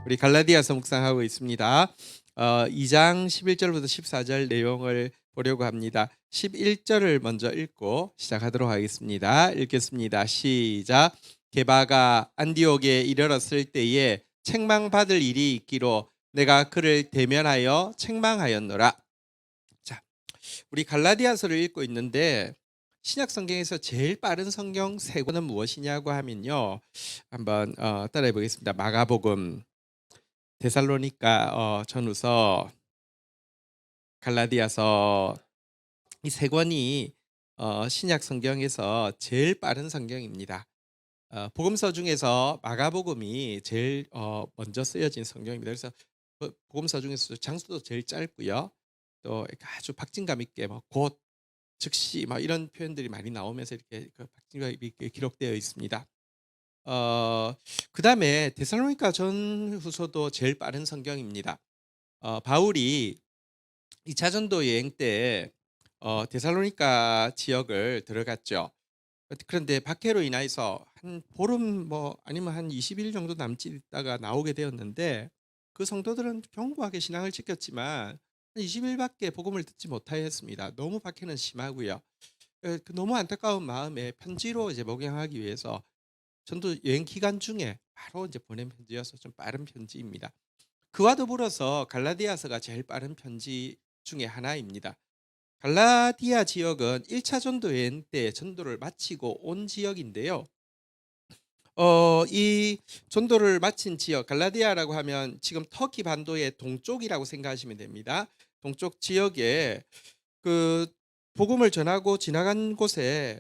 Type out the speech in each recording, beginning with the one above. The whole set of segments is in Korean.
우리 갈라디아서 묵상하고 있습니다. 2장 11절부터 14절 내용을 보려고 합니다. 11절을 먼저 읽고 시작하도록 하겠습니다. 읽겠습니다. 시작. 게바가 안디옥에 이르렀을 때에 책망받을 일이 있기로 내가 그를 대면하여 책망하였노라. 자, 우리 갈라디아서를 읽고 있는데 신약 성경에서 제일 빠른 성경 세 권은 무엇이냐고 하면요. 한번 따라해 보겠습니다. 마가복음, 데살로니가 전후서, 갈라디아서, 이 세 권이 신약 성경에서 제일 빠른 성경입니다. 복음서 중에서 마가복음이 제일 먼저 쓰여진 성경입니다. 그래서 복음서 중에서 장수도 제일 짧고요. 또 아주 박진감 있게 곧, 즉시 이런 표현들이 많이 나오면서 이렇게 박진감 있게 기록되어 있습니다. 그다음에 데살로니가 전후서도 제일 빠른 성경입니다. 바울이 2차 전도 여행 때 데살로니가 지역을 들어갔죠. 그런데 박해로 인해서 한 보름 아니면 한 20일 정도 남짓 있다가 나오게 되었는데, 그 성도들은 견고하게 신앙을 지켰지만 한 20일밖에 복음을 듣지 못하였습니다. 너무 박해는 심하고요. 너무 안타까운 마음에 편지로 이제 목양하기 위해서 전도 여행 기간 중에 바로 이제 보낸 편지여서 좀 빠른 편지입니다. 그와 더불어서 갈라디아서가 제일 빠른 편지 중에 하나입니다. 갈라디아 지역은 1차 전도 여행 때 전도를 마치고 온 지역인데요. 이 전도를 마친 지역, 갈라디아라고 하면 지금 터키 반도의 동쪽이라고 생각하시면 됩니다. 동쪽 지역에 그 복음을 전하고 지나간 곳에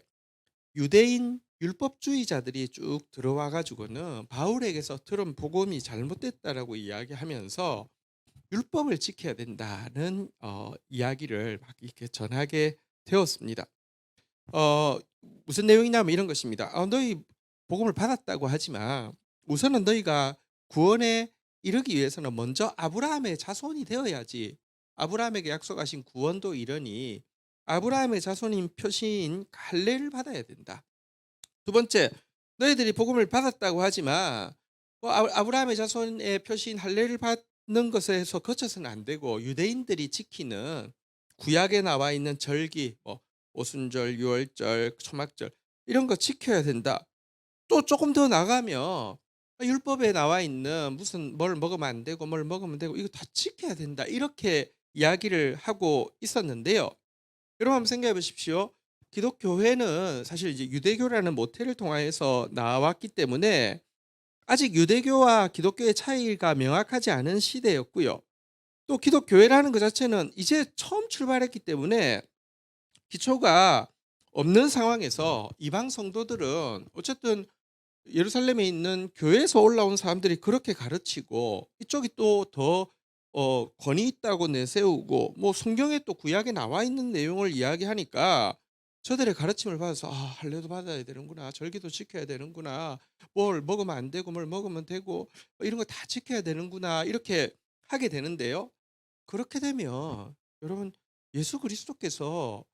유대인 율법주의자들이 쭉 들어와 가지고는 바울에게서 들은 복음이 잘못됐다라고 이야기하면서 율법을 지켜야 된다는 이야기를 막 이렇게 전하게 되었습니다. 무슨 내용이냐면 이런 것입니다. 너희 복음을 받았다고 하지만 우선은 너희가 구원에 이르기 위해서는 먼저 아브라함의 자손이 되어야지. 아브라함에게 약속하신 구원도 이르니 아브라함의 자손인 표시인 할례를 받아야 된다. 두 번째, 너희들이 복음을 받았다고 하지만 아브라함의 자손의 표시인 할례를 받는 것에서 거쳐서는 안 되고, 유대인들이 지키는 구약에 나와 있는 절기, 오순절, 유월절, 초막절, 이런 거 지켜야 된다. 또 조금 더 나가면 율법에 나와 있는 무슨 뭘 먹으면 안 되고 뭘 먹으면 되고 이거 다 지켜야 된다, 이렇게 이야기를 하고 있었는데요. 여러분 한번 생각해 보십시오. 기독교회는 사실 이제 유대교라는 모태를 통하여서 나왔기 때문에 아직 유대교와 기독교의 차이가 명확하지 않은 시대였고요. 또 기독교회라는 것 자체는 이제 처음 출발했기 때문에 기초가 없는 상황에서 이방 성도들은 어쨌든 예루살렘에 있는 교회에서 올라온 사람들이 그렇게 가르치고, 이쪽이 또 더 권위 있다고 내세우고 성경에 또 구약에 나와 있는 내용을 이야기하니까 저들의 가르침을 받아서 할례도 받아야 되는구나, 절기도 지켜야 되는구나, 뭘 먹으면 안 되고 뭘 먹으면 되고 이런 거 다 지켜야 되는구나, 이렇게 하게 되는데요. 그렇게 되면 여러분, 예수 그리스도께서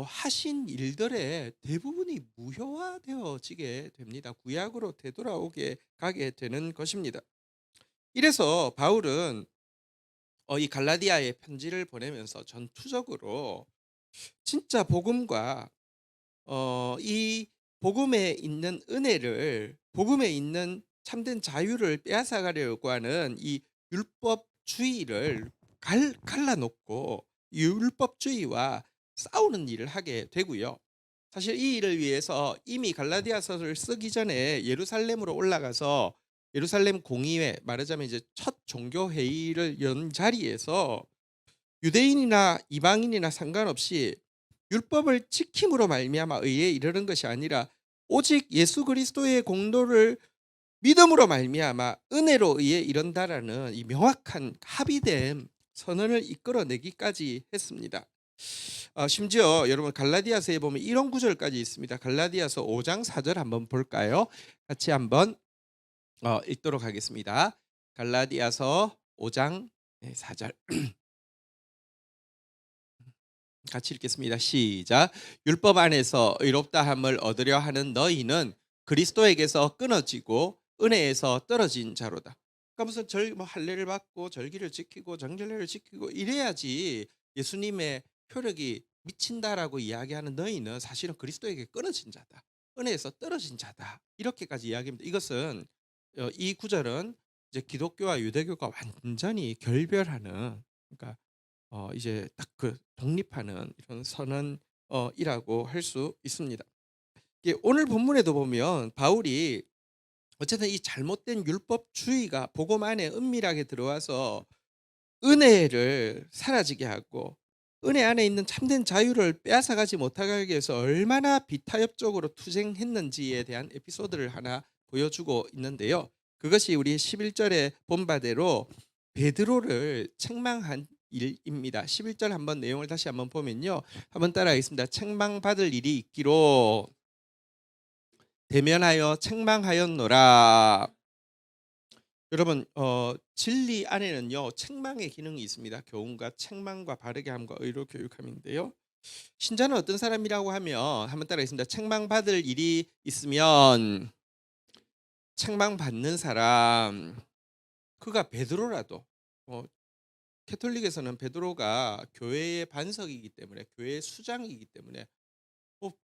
하신 일들의 대부분이 무효화되어지게 됩니다. 구약으로 되돌아오게 가게 되는 것입니다. 이래서 바울은 이 갈라디아에 편지를 보내면서 전투적으로 진짜 복음과 이 복음에 있는 은혜를, 복음에 있는 참된 자유를 빼앗아가려고 하는 이 율법주의를 갈라놓고 율법주의와 싸우는 일을 하게 되고요. 사실 이 일을 위해서 이미 갈라디아서를 쓰기 전에 예루살렘으로 올라가서 예루살렘 공의회, 말하자면 이제 첫 종교 회의를 연 자리에서 유대인이나 이방인이나 상관없이 율법을 지킴으로 말미암아 의에 이르는 것이 아니라 오직 예수 그리스도의 공로를 믿음으로 말미암아 은혜로 의에 이른다라는 이 명확한 합의된 선언을 이끌어내기까지 했습니다. 심지어 여러분 갈라디아서에 보면 이런 구절까지 있습니다. 갈라디아서 5장 4절 한번 볼까요? 같이 한번 읽도록 하겠습니다. 갈라디아서 5장 4절 같이 읽겠습니다. 시작. 율법 안에서 의롭다함을 얻으려 하는 너희는 그리스도에게서 끊어지고 은혜에서 떨어진 자로다. 그러니까 무슨 뭐 할례를 받고 절기를 지키고 정결례를 지키고 이래야지 예수님의 효력이 미친다라고 이야기하는 너희는 사실은 그리스도에게 끊어진 자다. 은혜에서 떨어진 자다. 이렇게까지 이야기합니다. 이것은 이 구절은 이제 기독교와 유대교가 완전히 결별하는, 그러니까 이제 딱 그 독립하는 이런 선언이라고 할 수 있습니다. 이게 오늘 본문에도 보면 바울이 어쨌든 이 잘못된 율법주의가 복음 안에 은밀하게 들어와서 은혜를 사라지게 하고 은혜 안에 있는 참된 자유를 빼앗아가지 못하게 하기 위해서 얼마나 비타협적으로 투쟁했는지에 대한 에피소드를 하나 보여주고 있는데요. 그것이 우리 11절의 본바대로 베드로를 책망한 일입니다. 11절 한번 내용을 다시 한번 보면요. 한번 따라하겠습니다. 책망받을 일이 있기로 대면하여 책망하였노라. 여러분, 진리 안에는요 책망의 기능이 있습니다. 교훈과 책망과 바르게 함과 의로 교육함인데요. 신자는 어떤 사람이라고 하면 한번 따라하겠습니다. 책망받을 일이 있으면 책망받는 사람, 그가 베드로라도, 캐톨릭에서는 베드로가 교회의 반석이기 때문에, 교회의 수장이기 때문에,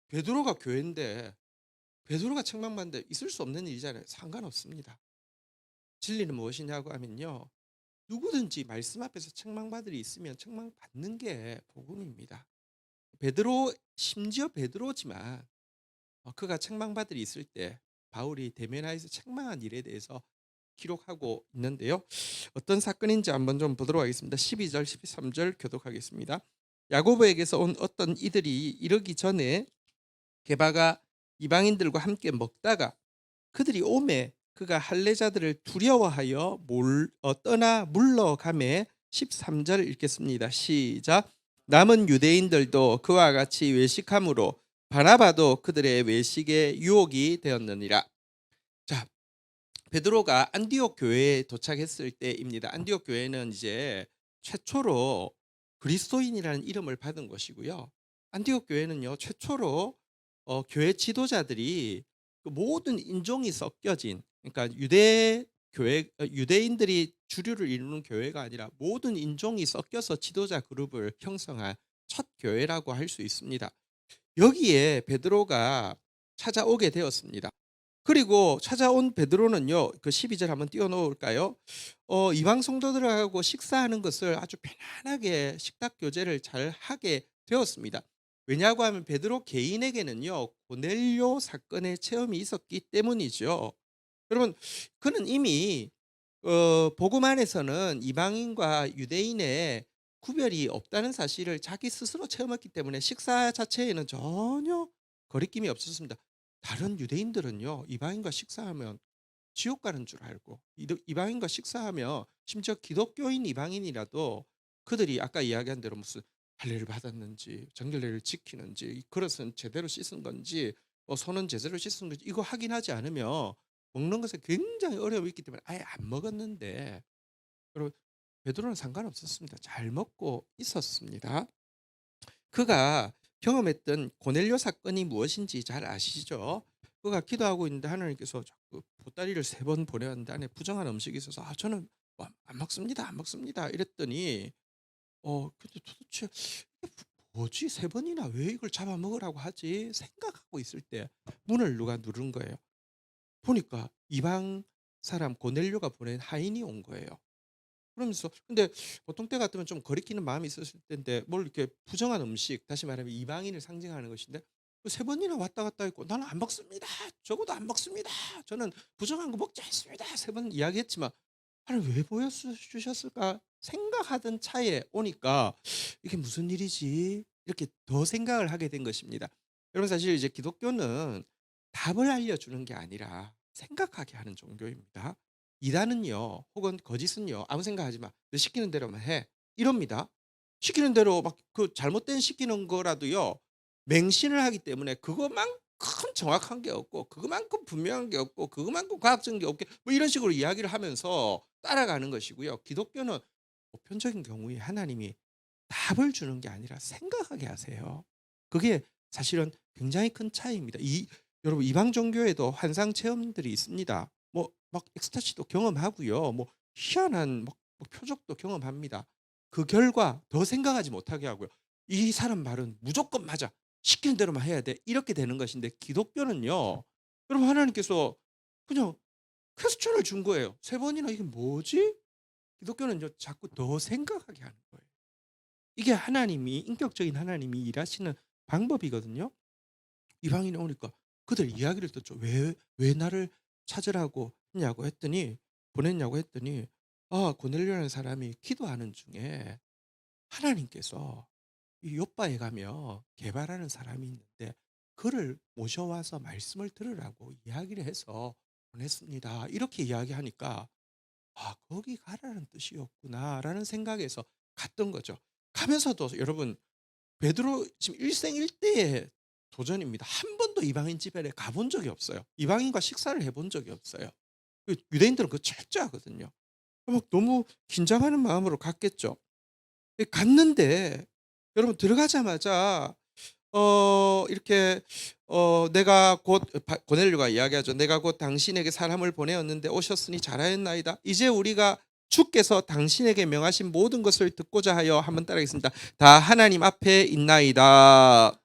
베드로가 교회인데 베드로가 책망받는데 있을 수 없는 일이잖아요. 상관없습니다. 진리는 무엇이냐고 하면요, 누구든지 말씀 앞에서 책망받을 일이 있으면 책망받는 게 복음입니다. 베드로, 심지어 베드로지만 그가 책망받을 일이 있을 때 바울이 대면하여서 책망한 일에 대해서 기록하고 있는데요. 어떤 사건인지 한번 좀 보도록 하겠습니다. 12절 13절 교독하겠습니다. 야고보에게서 온 어떤 이들이 이르기 전에 게바가 이방인들과 함께 먹다가 그들이 오매 그가 할례자들을 두려워하여 떠나 물러가매. 13절 읽겠습니다. 시작. 남은 유대인들도 그와 같이 외식함으로 바나바도 그들의 외식에 유혹이 되었느니라. 자, 베드로가 안디옥 교회에 도착했을 때입니다. 안디옥 교회는 이제 최초로 그리스도인이라는 이름을 받은 것이고요. 안디옥 교회는요 최초로 교회 지도자들이 그 모든 인종이 섞여진, 그러니까 유대인들이 주류를 이루는 교회가 아니라 모든 인종이 섞여서 지도자 그룹을 형성한 첫 교회라고 할 수 있습니다. 여기에 베드로가 찾아오게 되었습니다. 그리고 찾아온 베드로는요, 그 12절 한번 띄워놓을까요? 이방 성도들하고 식사하는 것을 아주 편안하게 식탁 교제를 잘 하게 되었습니다. 왜냐고 하면 베드로 개인에게는요 고넬료 사건의 체험이 있었기 때문이죠. 여러분, 그는 이미 복음 안에서는 이방인과 유대인의 구별이 없다는 사실을 자기 스스로 체험했기 때문에 식사 자체에는 전혀 거리낌이 없었습니다. 다른 유대인들은요 이방인과 식사하면 지옥 가는 줄 알고, 이방인과 식사하면 심지어 기독교인 이방인이라도 그들이 아까 이야기한 대로 무슨 할례를 받았는지 정결례를 지키는지 그릇은 제대로 씻은 건지 손은 제대로 씻은 건지 이거 확인하지 않으면 먹는 것에 굉장히 어려움이 있기 때문에 아예 안 먹었는데, 그리고 베드로는 상관없었습니다. 잘 먹고 있었습니다. 그가 경험했던 고넬료 사건이 무엇인지 잘 아시죠? 그가 기도하고 있는데 하나님께서 자꾸 보따리를 3번 보내는데 안에 부정한 음식이 있어서 저는 안 먹습니다, 안 먹습니다 이랬더니 근데 도대체 이게 뭐지? 3번이나 왜 이걸 잡아먹으라고 하지? 생각하고 있을 때 문을 누가 누른 거예요. 보니까 이방 사람 고넬료가 보낸 하인이 온 거예요. 그러면서 근데 보통 때 같으면 좀 거리끼는 마음이 있었을 텐데 뭘 이렇게 부정한 음식, 다시 말하면 이방인을 상징하는 것인데 3번이나 왔다 갔다 했고 나는 안 먹습니다. 적어도 안 먹습니다. 저는 부정한 거 먹지 않습니다. 3번 이야기했지만 아니 왜 보여주셨을까 생각하던 차에 오니까 이게 무슨 일이지? 이렇게 더 생각을 하게 된 것입니다. 여러분, 사실 이제 기독교는 답을 알려주는 게 아니라 생각하게 하는 종교입니다. 이단은요 혹은 거짓은요 아무 생각하지 마. 너 시키는 대로만 해. 이럽니다. 시키는 대로 막 그 잘못된 시키는 거라도요 맹신을 하기 때문에 그것만큼 정확한 게 없고 그것만큼 분명한 게 없고 그것만큼 과학적인 게 없게 뭐 이런 식으로 이야기를 하면서 따라가는 것이고요. 기독교는 보편적인 경우에 하나님이 답을 주는 게 아니라 생각하게 하세요. 그게 사실은 굉장히 큰 차이입니다. 여러분, 이방 종교에도 환상 체험들이 있습니다. 뭐 막 엑스타시도 경험하고요. 뭐 희한한 표적도 경험합니다. 그 결과 더 생각하지 못하게 하고요. '이 사람 말은 무조건 맞아. 시키는 대로만 해야 돼.' 이렇게 되는 것인데 기독교는요. 여러분 하나님께서 그냥 퀘스천을 준 거예요. 세 번이나 '이게 뭐지?' 기독교는요 자꾸 더 생각하게 하는 거예요. 이게 하나님이 인격적인 하나님이 일하시는 방법이거든요. 이방인이 오니까 그들 이야기를 듣죠. "왜 나를 찾으라고 했냐고." 했더니 보냈냐고 했더니 고넬료라는 사람이 기도하는 중에 하나님께서 이 요바에 가면 게바라는 사람이 있는데 그를 모셔와서 말씀을 들으라고 이야기를 해서 보냈습니다. 이렇게 이야기하니까 '아 거기 가라는 뜻이었구나.'라는 생각에서 갔던 거죠. 가면서도 여러분 베드로 지금 일생일대의 도전입니다. 한 번도 이방인 집에 가본 적이 없어요. 이방인과 식사를 해본 적이 없어요. 유대인들은 그 철저하거든요. 막 너무 긴장하는 마음으로 갔겠죠. 갔는데 여러분 들어가자마자 이렇게 내가 곧 고넬료가 이야기하죠. "내가 곧 당신에게 사람을 보내었는데 오셨으니 잘하였나이다. 이제 우리가 주께서 당신에게 명하신 모든 것을 듣고자 하여" 한번 따라하겠습니다. "다 하나님 앞에 있나이다."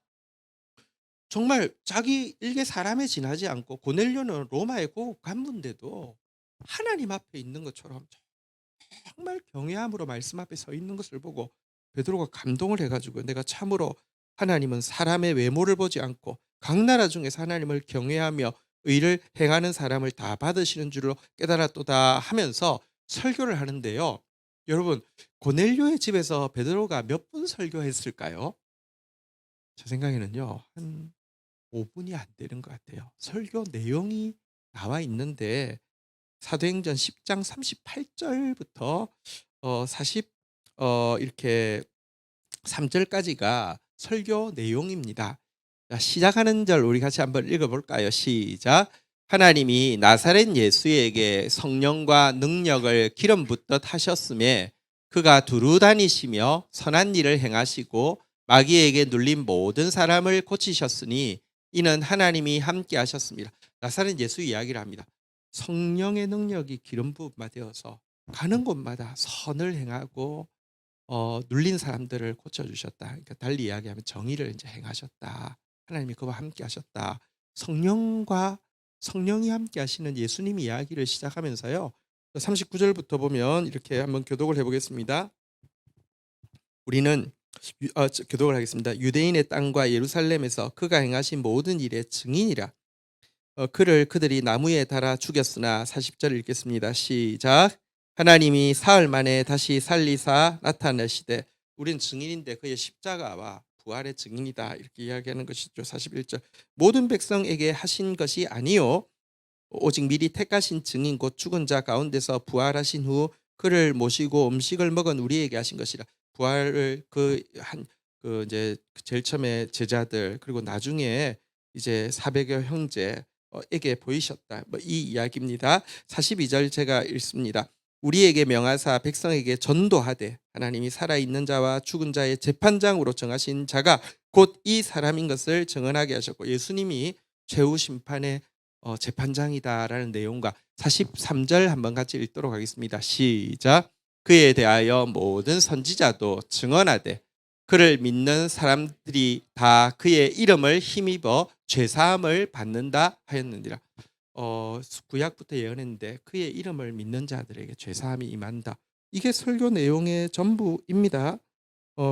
정말 자기 일개 사람에 지나지 않고 고넬료는 로마의 고급 간부인데도 하나님 앞에 있는 것처럼 정말 경외함으로 말씀 앞에 서 있는 것을 보고 베드로가 감동을 해 가지고 "내가 참으로 하나님은 사람의 외모를 보지 않고 각 나라 중에서 하나님을 경외하며 의를 행하는 사람을 다 받으시는 줄로 깨달았도다." 하면서 설교를 하는데요. 여러분 고넬료의 집에서 베드로가 몇 분 설교했을까요? 제 생각에는요. 한 5 분이 안 되는 것 같아요. 설교 내용이 나와 있는데 사도행전 10장 38 절부터 40 이렇게 3 절까지가 설교 내용입니다. 자 시작하는 절 우리 같이 한번 읽어 볼까요? 시작. 하나님이 나사렛 예수에게 성령과 능력을 기름 붓듯 하셨음에 그가 두루 다니시며 선한 일을 행하시고 마귀에게 눌린 모든 사람을 고치셨으니 이는 하나님이 함께 하셨습니다. 나사렛 예수 이야기를 합니다. 성령의 능력이 기름 부음마 되어서 가는 곳마다 선을 행하고 눌린 사람들을 고쳐 주셨다. 그러니까 달리 이야기하면 정의를 이제 행하셨다. 하나님이 그와 함께 하셨다. 성령이 함께 하시는 예수님 이야기를 시작하면서요. 39 절부터 보면 이렇게 한번 교독을 해 보겠습니다. 우리는 교독을 하겠습니다. 유대인의 땅과 예루살렘에서 그가 행하신 모든 일의 증인이라. 그를 그들이 나무에 달아 죽였으나 40절 읽겠습니다. 시작. 하나님이 사흘 만에 다시 살리사 나타내시되 우린 증인인데 그의 십자가와 부활의 증인이다. 이렇게 이야기하는 것이죠. 41절. 모든 백성에게 하신 것이 아니요 오직 미리 택하신 증인 곧 죽은 자 가운데서 부활하신 후 그를 모시고 음식을 먹은 우리에게 하신 것이라. 부활을 이제 제일 처음에 제자들 그리고 나중에 이제 400여 형제 에게 보이셨다. 이 이야기입니다. 42절 제가 읽습니다. 우리에게 명하사 백성에게 전도하되 하나님이 살아있는 자와 죽은 자의 재판장으로 정하신 자가 곧 이 사람인 것을 증언하게 하셨고 예수님이 최후 심판의 재판장이다라는 내용과 43절 한번 같이 읽도록 하겠습니다. 시작. 그에 대하여 모든 선지자도 증언하되 그를 믿는 사람들이 다 그의 이름을 힘입어 죄사함을 받는다 하였느니라. 구약부터 예언했는데 그의 이름을 믿는 자들에게 죄사함이 임한다. 이게 설교 내용의 전부입니다.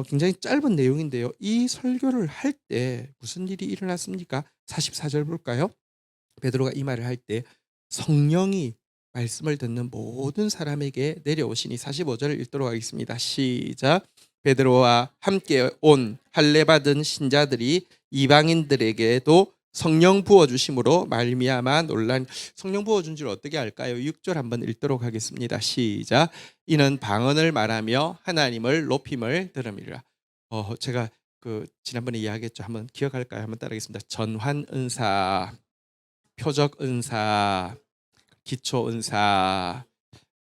굉장히 짧은 내용인데요. 이 설교를 할 때 무슨 일이 일어났습니까? 44절 볼까요? 베드로가 이 말을 할 때 성령이 말씀을 듣는 모든 사람에게 내려오시니 45절을 읽도록 하겠습니다. 시작. 베드로와 함께 온 할례 받은 신자들이 이방인들에게도 성령 부어 주심으로 말미암아 논란. 성령 부어 준 줄 어떻게 알까요? 6절 한번 읽도록 하겠습니다. 시작. 이는 방언을 말하며 하나님을 높임을 들음이라. 제가 지난번에 이야기했죠. 한번 기억할까요? 한번 따라하겠습니다. 전환 은사, 표적 은사, 기초 은사,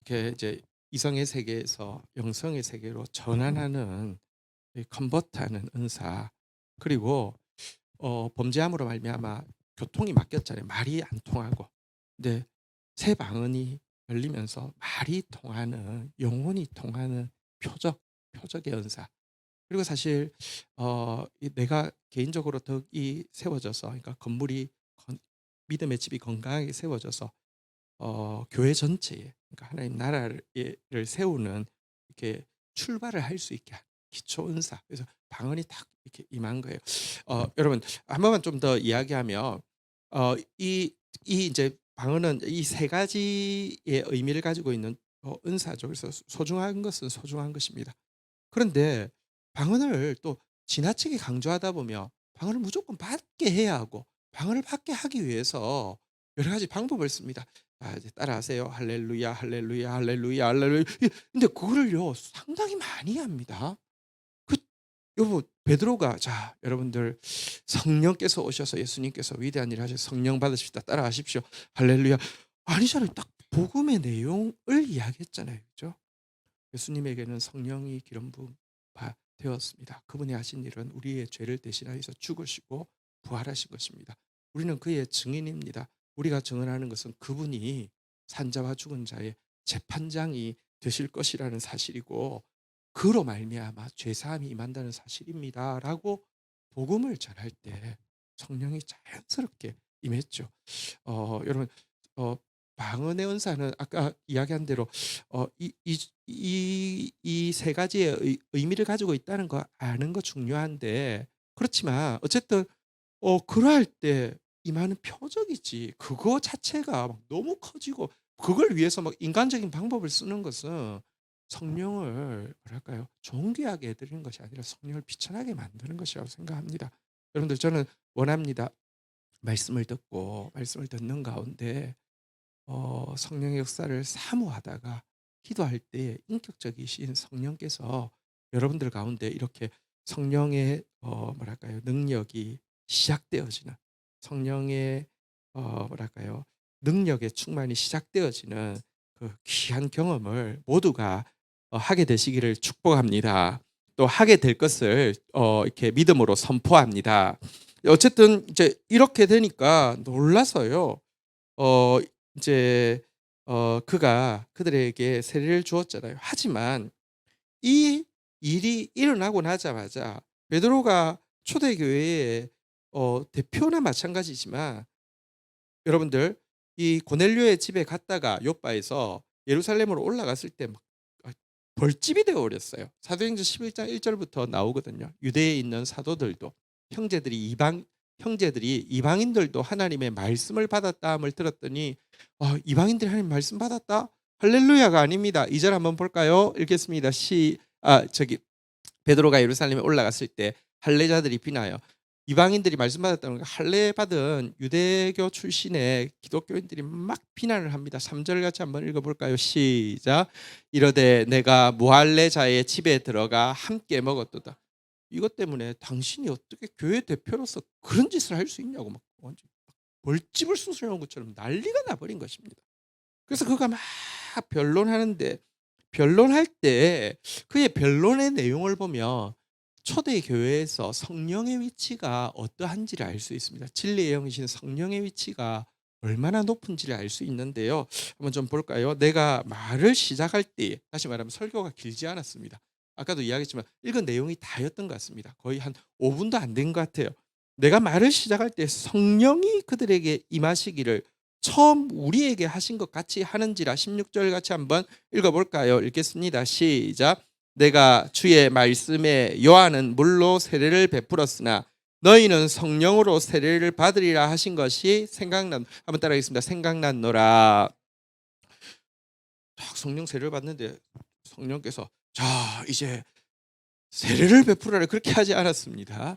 이렇게 이제 이성의 세계에서 영성의 세계로 전환하는 컨버트하는 은사, 그리고 범죄함으로 말미암아 교통이 막혔잖아요. 말이 안 통하고. 근데 새 방언이 열리면서 말이 통하는, 영혼이 통하는 표적의 은사. 그리고 사실 내가 개인적으로 덕이 세워져서, 그러니까 믿음의 집이 건강하게 세워져서 교회 전체에, 그러니까 하나님 나라를 세우는 이렇게 출발을 할 수 있게 한 기초 은사. 그래서 방언이 딱 이렇게 임한 거예요. 여러분 한 번만 좀 더 이야기하면 이 이제 방언은 이 세 가지의 의미를 가지고 있는 은사죠. 그래서 소중한 것은 소중한 것입니다. 그런데 방언을 또 지나치게 강조하다 보면 방언을 무조건 받게 해야 하고, 방언을 받게 하기 위해서 여러 가지 방법을 씁니다. 이제 따라하세요. 할렐루야, 할렐루야, 할렐루야, 할렐루야. 근데 그거를요 상당히 많이 합니다. 그 여보 베드로가, 자 여러분들, 성령께서 오셔서 예수님께서 위대한 일을 하셔서 성령 받으십시다. 따라하십시오. 할렐루야. 아니잖아요. 딱 복음의 내용을 이야기했잖아요. 그죠? 예수님에게는 성령이 기름 부음 되었습니다. 그분이 하신 일은 우리의 죄를 대신하여서 죽으시고 부활하신 것입니다. 우리는 그의 증인입니다. 우리가 증언하는 것은 그분이 산자와 죽은 자의 재판장이 되실 것이라는 사실이고, 그로 말미암아 죄 사함이 임한다는 사실입니다라고 복음을 전할 때 성령이 자연스럽게 임했죠. 여러분, 어, 방언의 은사는 아까 이야기한 대로 이 세 가지의 의미를 가지고 있다는 거 아는 거 중요한데, 그렇지만 어쨌든 그러할 때 임하는 표적이지, 그거 자체가 막 너무 커지고 그걸 위해서 막 인간적인 방법을 쓰는 것은 성령을 뭐랄까요, 존귀하게 해드리는 것이 아니라 성령을 비천하게 만드는 것이라고 생각합니다. 여러분들, 저는 원합니다. 말씀을 듣는 가운데 성령의 역사를 사모하다가 기도할 때 인격적이신 성령께서 여러분들 가운데 이렇게 성령의 뭐랄까요, 능력이 시작되어지는, 성령의 뭐랄까요, 능력의 충만이 시작되어지는 그 귀한 경험을 모두가 하게 되시기를 축복합니다. 또 하게 될 것을 이렇게 믿음으로 선포합니다. 어쨌든 이제 이렇게 되니까 놀라서요. 어 이제 그가 그들에게 세례를 주었잖아요. 하지만 이 일이 일어나고 나자마자 베드로가 초대교회의 대표나 마찬가지지만, 여러분들, 이 고넬료의 집에 갔다가 요바에서 예루살렘으로 올라갔을 때 막 벌집이 되어 버렸어요. 사도행전 11장 1절부터 나오거든요. 유대에 있는 사도들도, 형제들이 이방인들도 하나님의 말씀을 받았다함을 들었더니, 이방인들이 하나님 말씀 받았다? 할렐루야가 아닙니다. 2절 한번 볼까요? 읽겠습니다. 베드로가 예루살렘에 올라갔을 때 할례자들이 비나요. 이방인들이 말씀 받았다는 거, 할례 받은 유대교 출신의 기독교인들이 막 비난을 합니다. 3절 같이 한번 읽어볼까요? 시작. 이르되 내가 무할례자의 집에 들어가 함께 먹었도다. 이것 때문에 당신이 어떻게 교회 대표로서 그런 짓을 할 수 있냐고 막 완전 벌집을 쑤시는 것처럼 난리가 나버린 것입니다. 그래서 그가 막 변론할 때 그의 변론의 내용을 보면 초대 교회에서 성령의 위치가 어떠한지를 알 수 있습니다. 진리의 영이신 성령의 위치가 얼마나 높은지를 알 수 있는데요. 한번 좀 볼까요? 내가 말을 시작할 때, 다시 말하면 설교가 길지 않았습니다. 아까도 이야기했지만 읽은 내용이 다였던 것 같습니다. 거의 한 5분도 안 된 것 같아요. 내가 말을 시작할 때 성령이 그들에게 임하시기를 처음 우리에게 하신 것 같이 하는지라. 16절 같이 한번 읽어볼까요? 읽겠습니다. 시작. 내가 주의 말씀에 요한은 물로 세례를 베풀었으나 너희는 성령으로 세례를 받으리라 하신 것이 한번 따라하겠습니다. 생각났노라. 딱 성령 세례를 받는데 성령께서, 자 이제 세례를 베풀어라, 그렇게 하지 않았습니다.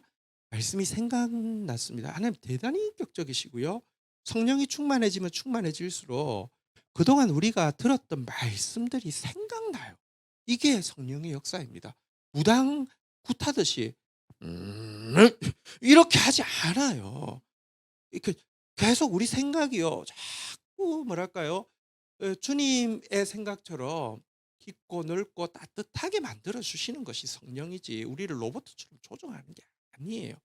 말씀이 생각났습니다. 하나님 대단히 인격적이시고요. 성령이 충만해지면 충만해질수록 그동안 우리가 들었던 말씀들이 생각나요. 이게 성령의 역사입니다. 무당 굿하듯이 이렇게 하지 않아요. 이렇게 계속 우리 생각이요, 자꾸 뭐랄까요, 주님의 생각처럼 깊고 넓고 따뜻하게 만들어 주시는 것이 성령이지, 우리를 로봇처럼 조종하는 게 아니에요.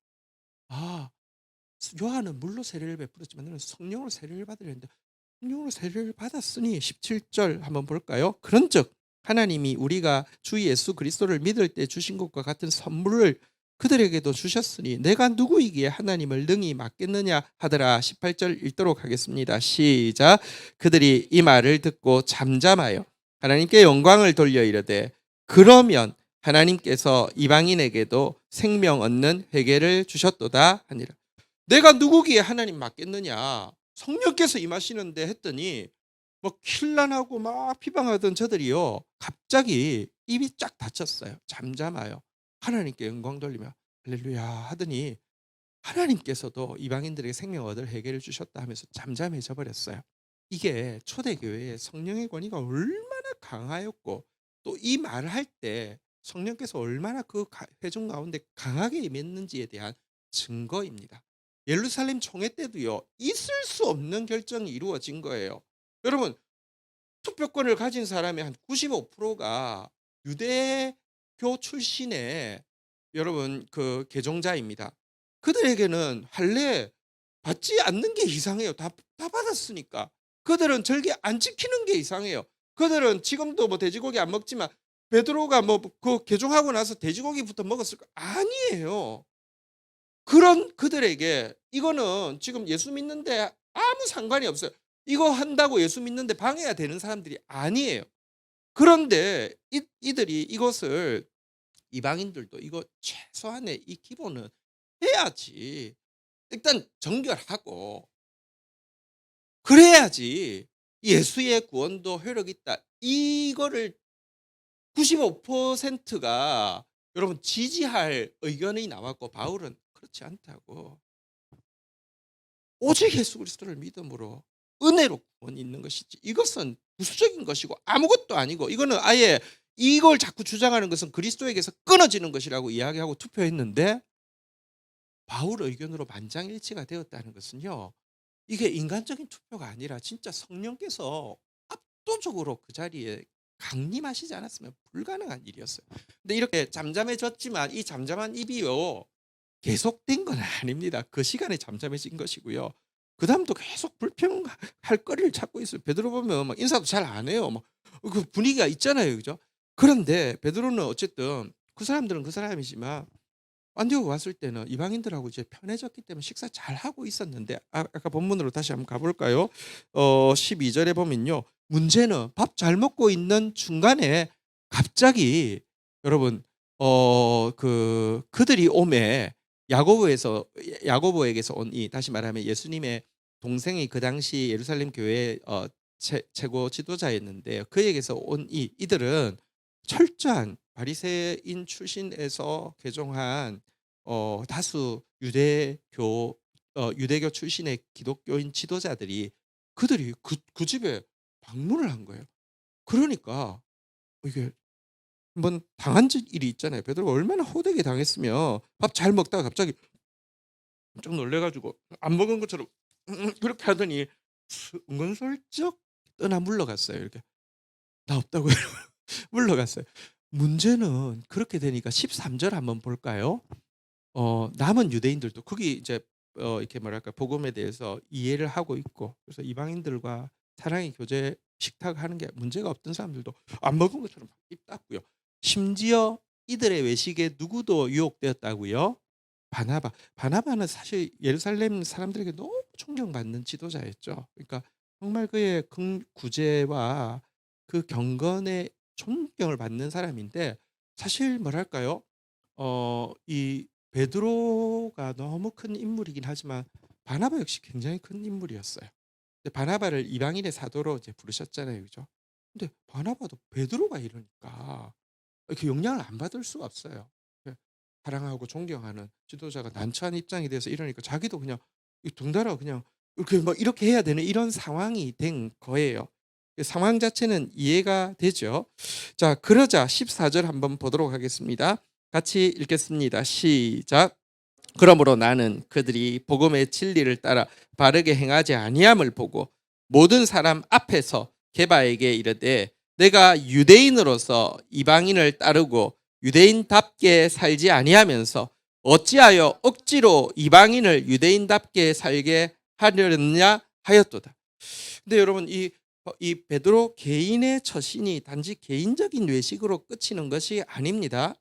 요한은 물로 세례를 베풀었지만 너는 성령으로 세례를 받으려 했는데 성령으로 세례를 받았으니 17절 한번 볼까요? 그런즉 하나님이 우리가 주 예수 그리스도를 믿을 때 주신 것과 같은 선물을 그들에게도 주셨으니 내가 누구이기에 하나님을 능히 맡겠느냐 하더라. 18절 읽도록 하겠습니다. 시작. 그들이 이 말을 듣고 잠잠하여 하나님께 영광을 돌려 이르되 그러면 하나님께서 이방인에게도 생명 얻는 회개를 주셨도다 하니라. 내가 누구기에 하나님 맡겠느냐? 성령께서 임하시는데 했더니 뭐 킬란하고 막 비방하던 저들이요 갑자기 입이 쫙 닫혔어요. 잠잠하여 하나님께 영광 돌리며 할렐루야 하더니 하나님께서도 이방인들에게 생명 얻을 회개를 주셨다 하면서 잠잠해져 버렸어요. 이게 초대교회의 성령의 권위가 얼마나 강하였고 또 이 말을 할 때 성령께서 얼마나 그 회중 가운데 강하게 임했는지에 대한 증거입니다. 예루살렘 총회 때도요 있을 수 없는 결정이 이루어진 거예요. 여러분 투표권을 가진 사람의 한 95%가 유대교 출신의 여러분 그 개종자입니다. 그들에게는 할례 받지 않는 게 이상해요. 다 받았으니까. 그들은 절기 안 지키는 게 이상해요. 그들은 지금도 뭐 돼지고기 안 먹지만 베드로가 뭐 그 개종하고 나서 돼지고기부터 먹었을까? 아니에요. 그런 그들에게 이거는 지금 예수 믿는데 아무 상관이 없어요. 이거 한다고 예수 믿는데 방해가 되는 사람들이 아니에요. 그런데 이들이 이것을 이방인들도 이거 최소한의 이 기본은 해야지. 일단 정결하고 그래야지 예수의 구원도 효력이 있다. 이거를 95%가 여러분 지지할 의견이 나왔고 바울은 그렇지 않다고. 오직 예수 그리스도를 믿음으로 은혜로 구원이 있는 것이지 이것은 부수적인 것이고 아무것도 아니고 이거는 아예 이걸 자꾸 주장하는 것은 그리스도에게서 끊어지는 것이라고 이야기하고 투표했는데 바울 의견으로 만장일치가 되었다는 것은요. 이게 인간적인 투표가 아니라 진짜 성령께서 압도적으로 그 자리에 강림하시지 않았으면 불가능한 일이었어요. 근데 이렇게 잠잠해졌지만 이 잠잠한 입이요. 계속된 건 아닙니다. 그 시간에 잠잠해진 것이고요. 그다음도 계속 불평할 거리를 찾고 있어요. 베드로 보면 막 인사도 잘 안 해요. 막 그 분위기가 있잖아요. 그죠? 그런데 베드로는 어쨌든 그 사람들은 그 사람이지만 안디옥 왔을 때는 이방인들하고 이제 편해졌기 때문에 식사 잘 하고 있었는데 아까 본문으로 다시 한번 가볼까요? 12절에 보면요. 문제는 밥 잘 먹고 있는 중간에 갑자기 여러분 그들이 오매 야고보에게서 온 이 다시 말하면 예수님의 동생이 그 당시 예루살렘 교회 최고 지도자였는데 그에게서 온 이들은 철저한 바리새인 출신에서 개종한 다수 유대교 출신의 기독교인 지도자들이 그들이 그 집에 방문을 한 거예요. 그러니까 이게 한번 당한 일이 있잖아요. 베드로가 얼마나 호되게 당했으면 밥 잘 먹다가 갑자기 깜짝 놀래가지고 안 먹은 것처럼 그렇게 하더니 은근슬쩍 떠나 물러갔어요. 이렇게 나 없다고 물러갔어요. 문제는 그렇게 되니까 13절 한번 볼까요? 남은 유대인들도 거기 이제 이렇게 뭐랄까 복음에 대해서 이해를 하고 있고 그래서 이방인들과 사랑의 교제 식탁하는 게 문제가 없던 사람들도 안 먹은 것처럼 입 닫고요. 심지어 이들의 외식에 누구도 유혹되었다고요? 바나바는 사실 예루살렘 사람들에게 너무 존경받는 지도자였죠. 그러니까 정말 그의 구제와 그 경건에 존경을 받는 사람인데 사실 뭐랄까요? 이 베드로가 너무 큰 인물이긴 하지만 바나바 역시 굉장히 큰 인물이었어요. 근데 바나바를 이방인의 사도로 이제 부르셨잖아요. 그죠? 근데 바나바도 베드로가 이러니까 이렇게 영향을 안 받을 수가 없어요. 사랑하고 존경하는 지도자가 난처한 입장이 돼서 이러니까 자기도 그냥 덩달아 그냥 이렇게 해야 되는 이런 상황이 된 거예요. 그 상황 자체는 이해가 되죠. 자, 그러자 14절 한번 보도록 하겠습니다. 같이 읽겠습니다. 시작. 그러므로 나는 그들이 복음의 진리를 따라 바르게 행하지 아니함을 보고 모든 사람 앞에서 게바에게 이르되 내가 유대인으로서 이방인을 따르고 유대인답게 살지 아니하면서 어찌하여 억지로 이방인을 유대인답게 살게 하려느냐 하였도다. 근데 여러분 이 베드로 개인의 처신이 단지 개인적인 외식으로 그치는 것이 아닙니다.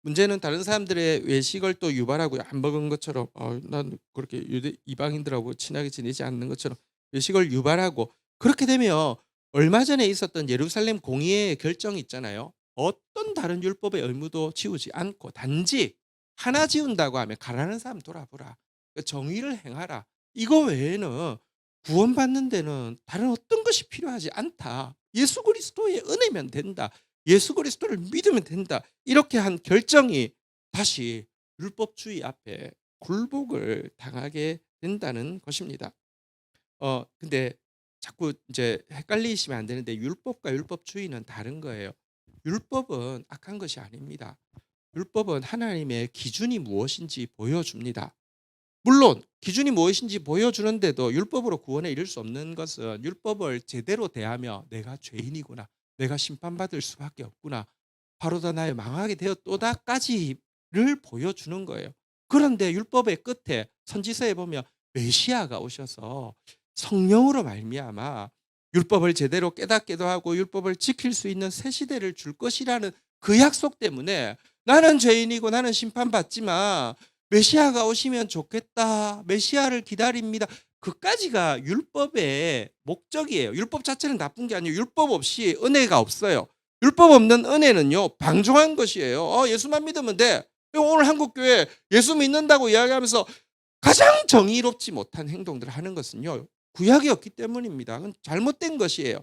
문제는 다른 사람들의 외식을 또 유발하고 안 먹은 것처럼 난 그렇게 유대 이방인들하고 친하게 지내지 않는 것처럼 외식을 유발하고 그렇게 되면 얼마 전에 있었던 예루살렘 공의회의 결정이 있잖아요. 어떤 다른 율법의 의무도 지우지 않고 단지 하나 지운다고 하면 가난한 사람 돌아보라. 정의를 행하라. 이거 외에는 구원받는 데는 다른 어떤 것이 필요하지 않다. 예수 그리스도의 은혜면 된다. 예수 그리스도를 믿으면 된다. 이렇게 한 결정이 다시 율법주의 앞에 굴복을 당하게 된다는 것입니다. 근데 자꾸 이제 헷갈리시면 안 되는데 율법과 율법주의는 다른 거예요. 율법은 악한 것이 아닙니다. 율법은 하나님의 기준이 무엇인지 보여줍니다. 물론 기준이 무엇인지 보여주는데도 율법으로 구원에 이를 수 없는 것은 율법을 제대로 대하며 내가 죄인이구나. 내가 심판받을 수밖에 없구나. 바로 다 나의 망하게 되었도다까지를 보여주는 거예요. 그런데 율법의 끝에 선지서에 보면 메시아가 오셔서 성령으로 말미암아 율법을 제대로 깨닫게도 하고 율법을 지킬 수 있는 새 시대를 줄 것이라는 그 약속 때문에 나는 죄인이고 나는 심판받지만 메시아가 오시면 좋겠다. 메시아를 기다립니다. 그까지가 율법의 목적이에요. 율법 자체는 나쁜 게 아니에요. 율법 없이 은혜가 없어요. 율법 없는 은혜는요, 방종한 것이에요. 예수만 믿으면 돼. 오늘 한국교회 예수 믿는다고 이야기하면서 가장 정의롭지 못한 행동들을 하는 것은요, 구약이었기 때문입니다. 그건 잘못된 것이에요.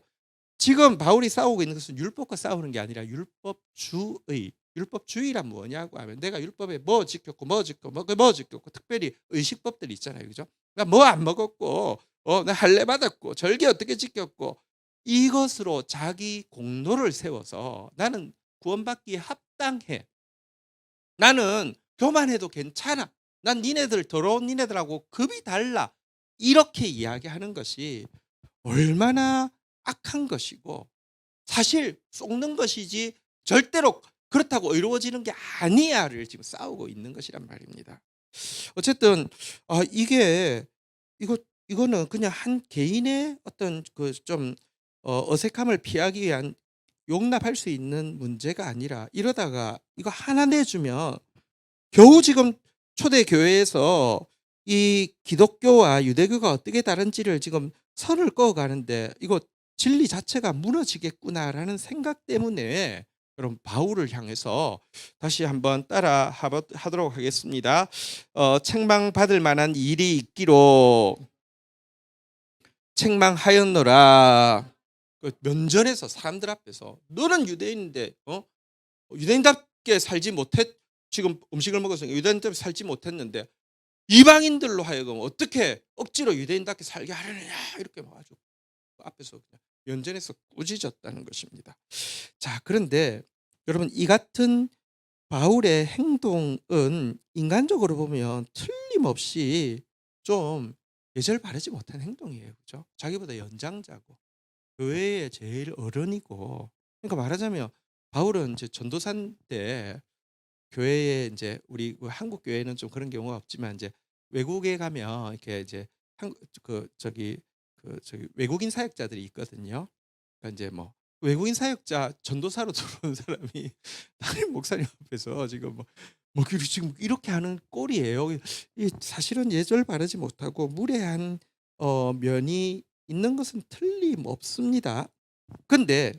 지금 바울이 싸우고 있는 것은 율법과 싸우는 게 아니라 율법주의. 율법주의란 뭐냐고 하면 내가 율법에 뭐 지켰고 뭐 지켰고 특별히 의식법들이 있잖아요. 그죠? 나 뭐 안 먹었고 나 할례 받았고 절개 어떻게 지켰고 이것으로 자기 공로를 세워서 나는 구원받기에 합당해. 나는 교만해도 괜찮아. 난 니네들 더러운 니네들하고 급이 달라. 이렇게 이야기하는 것이 얼마나 악한 것이고 사실 속는 것이지 절대로 그렇다고 의로워지는 게 아니야를 지금 싸우고 있는 것이란 말입니다. 어쨌든 이게 이거는 그냥 한 개인의 어떤 그 좀 어색함을 피하기 위한 용납할 수 있는 문제가 아니라 이러다가 이거 하나 내주면 겨우 지금 초대 교회에서 이 기독교와 유대교가 어떻게 다른지를 지금 선을 그어 가는데 이거 '진리 자체가 무너지겠구나.'라는 생각 때문에 여러분 바울을 향해서 다시 한번 따라 하도록 하겠습니다. 책망받을 만한 일이 있기로 책망하였노라. 그 면전에서 사람들 앞에서 너는 유대인인데 유대인답게 살지 못했 지금 음식을 먹었으니까 유대인답게 살지 못했는데 이방인들로 하여금 어떻게 억지로 유대인답게 살게 하려느냐 이렇게 아주 앞에서 그냥 면전에서 꾸짖었다는 것입니다. 자, 그런데 여러분 이 같은 바울의 행동은 인간적으로 보면 틀림없이 좀 예절 바르지 못한 행동이에요. 그죠? 자기보다 연장자고 교회의 제일 어른이고 그러니까 말하자면 바울은 이제 전도사인데 교회에 이제 우리 한국 교회는 좀 그런 경우가 없지만 이제 외국에 가면 이렇게 이제 저기 외국인 사역자들이 있거든요. 그러니까 이제 뭐 외국인 사역자 전도사로 들어온 사람이 담임 목사님 앞에서 지금 지금 이렇게 하는 꼴이에요. 이 사실은 예절 바르지 못하고 무례한 면이 있는 것은 틀림없습니다. 근데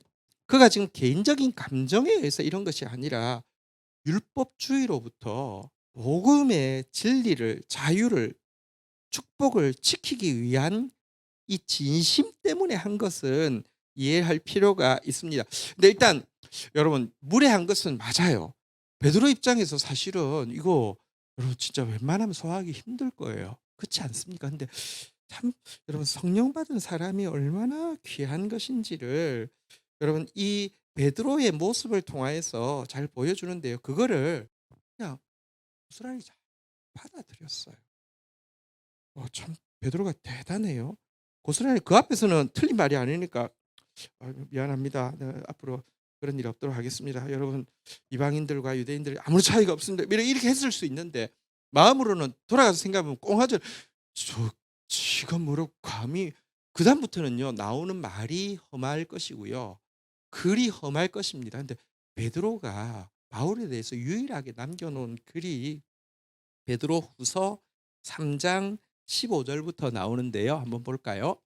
그가 지금 개인적인 감정에 의해서 이런 것이 아니라 율법주의로부터 복음의 진리를 자유를 축복을 지키기 위한 이 진심 때문에 한 것은 이해할 필요가 있습니다. 근데 일단 여러분 무례한 것은 맞아요. 베드로 입장에서 사실은 이거 여러분 진짜 웬만하면 소화하기 힘들 거예요. 그렇지 않습니까? 근데 참 여러분 성령 받은 사람이 얼마나 귀한 것인지를 여러분 이 베드로의 모습을 통하여서 잘 보여주는데요. 그거를 그냥 고스란히 잘 받아들였어요. 참 베드로가 대단해요. 고스란히 그 앞에서는 틀린 말이 아니니까 미안합니다. 앞으로 그런 일 없도록 하겠습니다. 여러분 이방인들과 유대인들이 아무 차이가 없습니다. 이렇게 했을 수 있는데 마음으로는 돌아가서 생각하면 꽁하죠. 저 지가 뭐라고 감히 그다음부터는요 나오는 말이 험할 것이고요. 글이 험할 것입니다. 근데 베드로가 바울에 대해서 유일하게 남겨 놓은 글이 베드로후서 3장 15 절부터 나오는데요. 한번 볼까요?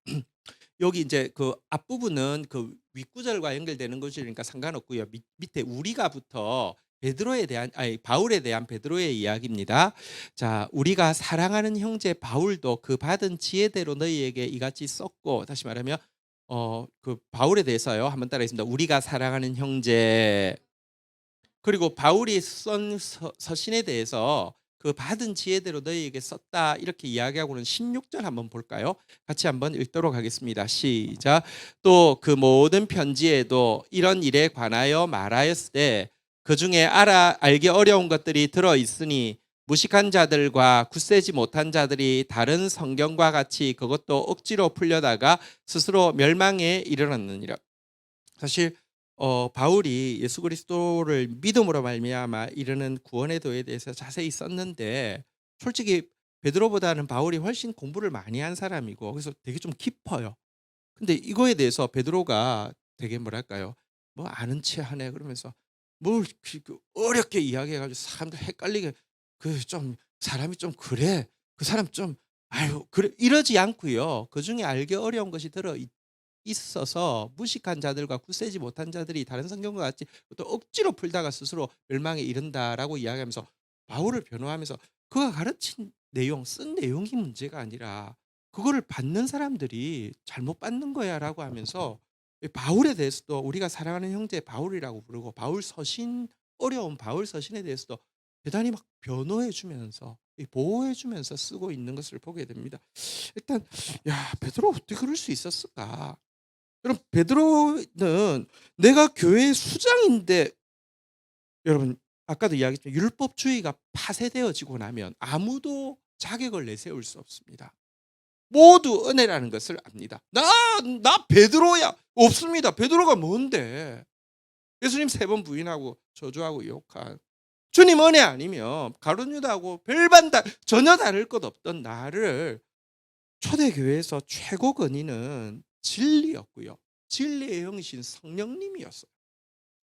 여기 이제 그 앞부분은 그 윗구절과 연결되는 것이니까 상관없고요. 밑에 우리가부터 베드로에 대한 바울에 대한 베드로의 이야기입니다. 자, 우리가 사랑하는 형제 바울도 그 받은 지혜대로 너희에게 이같이 썼고, 다시 말하면 그 바울에 대해서요. 한번 따라하겠습니다. 우리가 사랑하는 형제. 그리고 바울이 쓴 서신에 대해서 그 받은 지혜대로 너희에게 썼다 이렇게 이야기하고는 16절 한번 볼까요? 같이 한번 읽도록 하겠습니다. 시작. 또 그 모든 편지에도 이런 일에 관하여 말하였을 때 그중에 알기 어려운 것들이 들어 있으니 무식한 자들과 굳세지 못한 자들이 다른 성경과 같이 그것도 억지로 풀려다가 스스로 멸망에 이르렀느니라. 사실 바울이 예수 그리스도를 믿음으로 말미암아 이르는 구원의 도에 대해서 자세히 썼는데, 솔직히 베드로보다는 바울이 훨씬 공부를 많이 한 사람이고 그래서 되게 좀 깊어요. 근데 이거에 대해서 베드로가 되게 뭐랄까요? 뭐 아는 체 하네 그러면서 뭘 어렵게 이야기해 가지고 사람들 헷갈리게, 그 좀 사람이 좀 그래. 그 사람 좀 아유 그래 이러지 않고요. 그중에 알기 어려운 것이 들어 있어서 무식한 자들과 굳세지 못한 자들이 다른 성경과 같이 또 억지로 풀다가 스스로 멸망에 이른다라고 이야기하면서 바울을 변호하면서 그가 가르친 내용, 쓴 내용이 문제가 아니라 그거를 받는 사람들이 잘못 받는 거야라고 하면서 바울에 대해서도 우리가 사랑하는 형제 바울이라고 부르고 바울 서신, 어려운 바울 서신에 대해서도 대단히 막 변호해 주면서 보호해 주면서 쓰고 있는 것을 보게 됩니다. 일단 야, 베드로 어떻게 그럴 수 있었을까? 그럼 베드로는 내가 교회 수장인데, 여러분 아까도 이야기했지만 율법주의가 파쇄되어지고 나면 아무도 자격을 내세울 수 없습니다. 모두 은혜라는 것을 압니다. 나 베드로야 없습니다. 베드로가 뭔데? 예수님 3번 부인하고 저주하고 욕한 주님 은혜 아니면 가룟 유다하고 별반 전혀 다를 것 없던 나를 초대교회에서 최고 권위는 진리였고요. 진리의 영이신 성령님이었어요.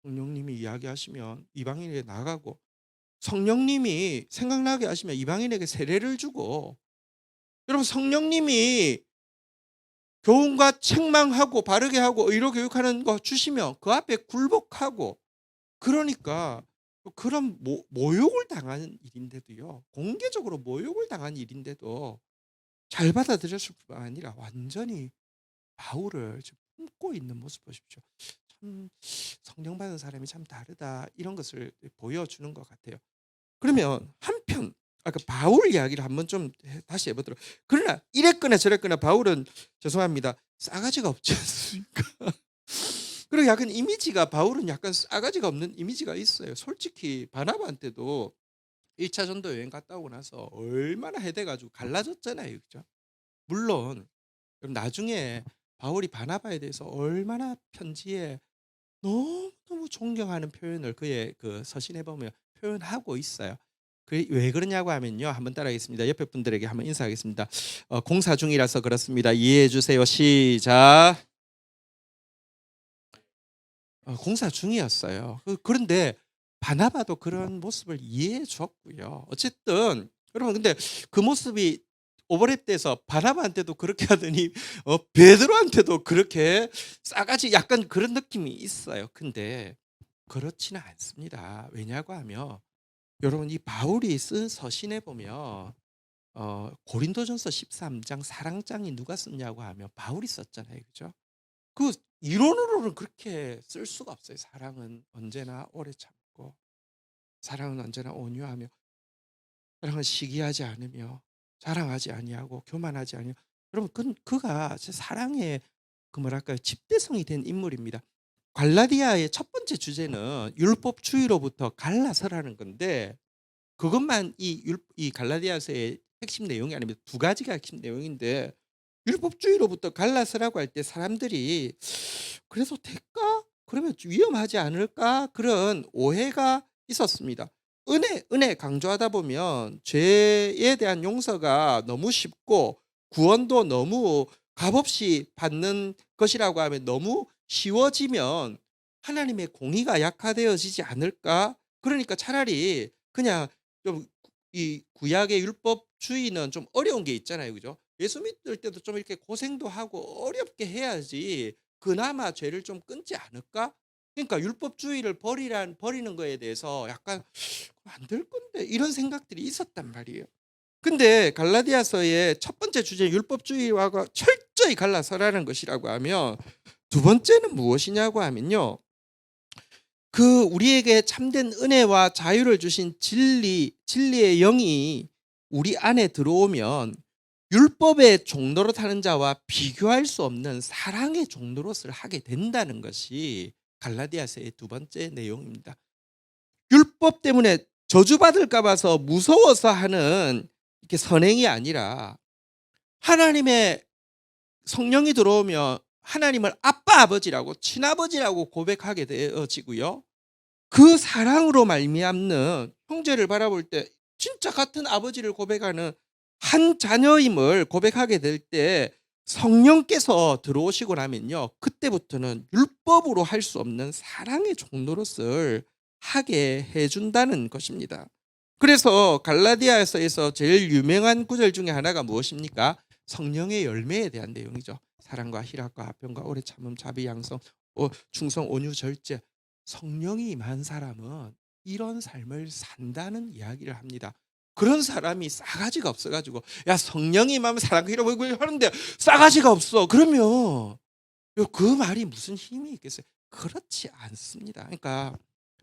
성령님이 이야기하시면 이방인에게 나가고, 성령님이 생각나게 하시면 이방인에게 세례를 주고, 여러분 성령님이 교훈과 책망하고 바르게 하고 의로 교육하는 거 주시면 그 앞에 굴복하고, 그러니까 그런 모욕을 당한 일인데도요, 공개적으로 모욕을 당한 일인데도 잘 받아들였을 뿐만 아니라 완전히 바울을 지금 품고 있는 모습 보십시오. 참 성령 받은 사람이 참 다르다 이런 것을 보여주는 것 같아요. 그러면 한편 아까 바울 이야기를 한번 좀 다시 해보도록. 그러나 이랬거나 저랬거나 바울은 죄송합니다 싸가지가 없지 않습니까? 그리고 약간 이미지가, 바울은 약간 싸가지가 없는 이미지가 있어요. 솔직히 바나바한테도 1차 전도 여행 갔다 오고 나서 얼마나 해대가지고 갈라졌잖아요, 그죠? 물론 그럼 나중에 바울이 바나바에 대해서 얼마나 편지에 너무너무 존경하는 표현을 그의 그 서신에 보면 표현하고 있어요. 왜 그러냐고 하면요. 한번 따라하겠습니다. 옆에 분들에게 한번 인사하겠습니다. 공사 중이라서 그렇습니다. 이해해 주세요. 시작. 공사 중이었어요. 그런데 바나바도 그런 모습을 이해해 줬고요. 어쨌든 여러분 근데 그 모습이 오버랩돼서 바나바한테도 그렇게 하더니 베드로한테도 그렇게 싸가지 약간 그런 느낌이 있어요. 근데 그렇지는 않습니다. 왜냐고 하면 여러분 이 바울이 쓴 서신에 보면 고린도전서 13장 사랑장이 누가 썼냐고 하면 바울이 썼잖아요. 그죠? 그 이론으로는 그렇게 쓸 수가 없어요. 사랑은 언제나 오래 참고, 사랑은 언제나 온유하며, 사랑은 시기하지 않으며, 자랑하지 아니하고, 교만하지 아니하고. 여러분 그가 사랑의 그 뭐랄까요 집대성이 된 인물입니다. 갈라디아의 첫 번째 주제는 율법주의로부터 갈라서라는 건데, 그것만 이 갈라디아서의 핵심 내용이 아니면 두 가지가 핵심 내용인데, 율법주의로부터 갈라서라고 할 때 사람들이 그래서 될까? 그러면 위험하지 않을까? 그런 오해가 있었습니다. 은혜 강조하다 보면 죄에 대한 용서가 너무 쉽고 구원도 너무 값없이 받는 것이라고 하면 너무 쉬워지면 하나님의 공의가 약화되어지지 않을까? 그러니까 차라리 그냥 좀 이 구약의 율법주의는 좀 어려운 게 있잖아요. 그죠? 예수 믿을 때도 좀 이렇게 고생도 하고 어렵게 해야지 그나마 죄를 좀 끊지 않을까? 그러니까 율법주의를 버리는 거에 대해서 약간 '안 될 건데.' 이런 생각들이 있었단 말이에요. 근데 갈라디아서의 첫 번째 주제 율법주의와 철저히 갈라서라는 것이라고 하면 두 번째는 무엇이냐고 하면요. 그 우리에게 참된 은혜와 자유를 주신 진리의 영이 우리 안에 들어오면 율법의 종노릇 하는 자와 비교할 수 없는 사랑의 종노릇을 하게 된다는 것이 갈라디아서의 두 번째 내용입니다. 율법 때문에 저주받을까 봐서 무서워서 하는 이렇게 선행이 아니라 하나님의 성령이 들어오면 하나님을 아빠 아버지라고 친아버지라고 고백하게 되어지고요. 그 사랑으로 말미암는 형제를 바라볼 때 진짜 같은 아버지를 고백하는 한 자녀임을 고백하게 될 때 성령께서 들어오시고 나면요. 그때부터는 율법으로 할 수 없는 사랑의 종노릇을 하게 해 준다는 것입니다. 그래서 갈라디아서에서 제일 유명한 구절 중에 하나가 무엇입니까? 성령의 열매에 대한 내용이죠. 사랑과 희락과 화평과 오래 참음 자비 양성 충성 온유 절제. 성령이 임한 사람은 이런 삶을 산다는 이야기를 합니다. 그런 사람이 싸가지가 없어 가지고 "야 성령이 임하면 사랑과 희락 하는데 싸가지가 없어." 그러면 그 말이 무슨 힘이 있겠어요? 그렇지 않습니다. 그러니까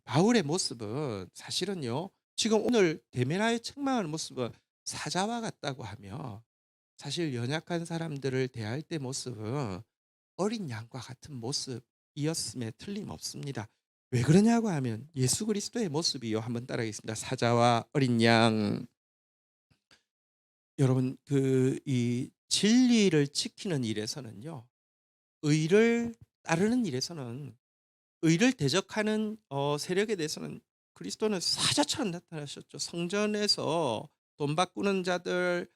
바울의 모습은 사실은요. 지금 오늘 대면하여 책망하는 모습은 사자와 같다고 하며 사실 연약한 사람들을 대할 때 모습은 어린 양과 같은 모습이었음에 틀림없습니다. 왜 그러냐고 하면 예수 그리스도의 모습이요. 한번 따라하겠습니다. 사자와 어린 양. 여러분 이 진리를 지키는 일에서는요. 의를 따르는 일에서는 의를 대적하는 세력에 대해서는 그리스도는 사자처럼 나타나셨죠. 성전에서 돈 바꾸는 자들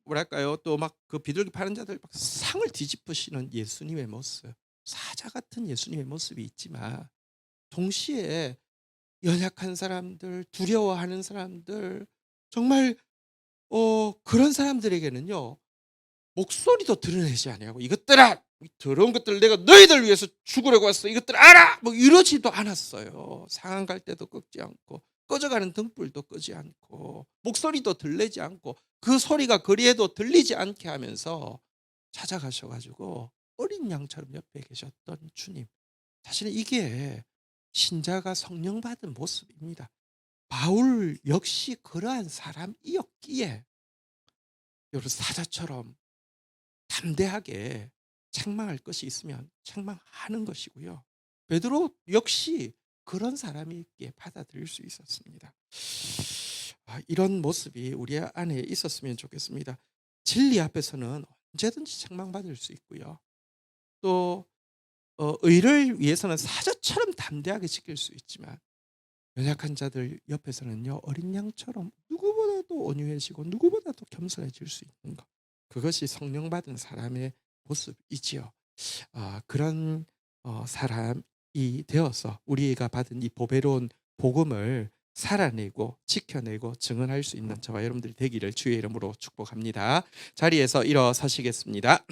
뭐랄까요? 또 막 그 비둘기 파는 자들 막 상을 뒤집으시는 예수님의 모습. 사자 같은 예수님의 모습이 있지만 동시에 연약한 사람들, 두려워하는 사람들 정말 그런 사람들에게는요. 목소리도 드러내지 아니하고 "이것들아! 이 더러운 것들 내가 너희들 위해서 죽으려고 왔어. 이것들 알아!" 뭐 이러지도 않았어요. 상한 갈대도 꺾지 않고 꺼져가는 등불도 끄지 않고 목소리도 들리지 않고 그 소리가 거리에도 들리지 않게 하면서 찾아가셔 가지고 어린 양처럼 옆에 계셨던 주님. 사실은 이게 신자가 성령 받은 모습입니다. 바울 역시 그러한 사람이었기에 여러분 사자처럼 담대하게 책망할 것이 있으면 책망하는 것이고요. 베드로 역시 그런 사람이기에 받아들일 수 있었습니다. 이런 모습이 우리 안에 있었으면 좋겠습니다. 진리 앞에서는 언제든지 책망받을 수 있고요. 또 의를 위해서는 사자처럼 담대하게 지킬 수 있지만 연약한 자들 옆에서는요. 어린 양처럼 누구보다도 온유해지고 누구보다도 겸손해질 수 있는 것. 그것이 성령 받은 사람의 모습이지요. 그런 사람이 되어서 우리가 받은 이 보배로운 복음을 살아내고 지켜내고 증언할 수 있는 저와 여러분들이 되기를 주의 이름으로 축복합니다. 자리에서 일어서시겠습니다.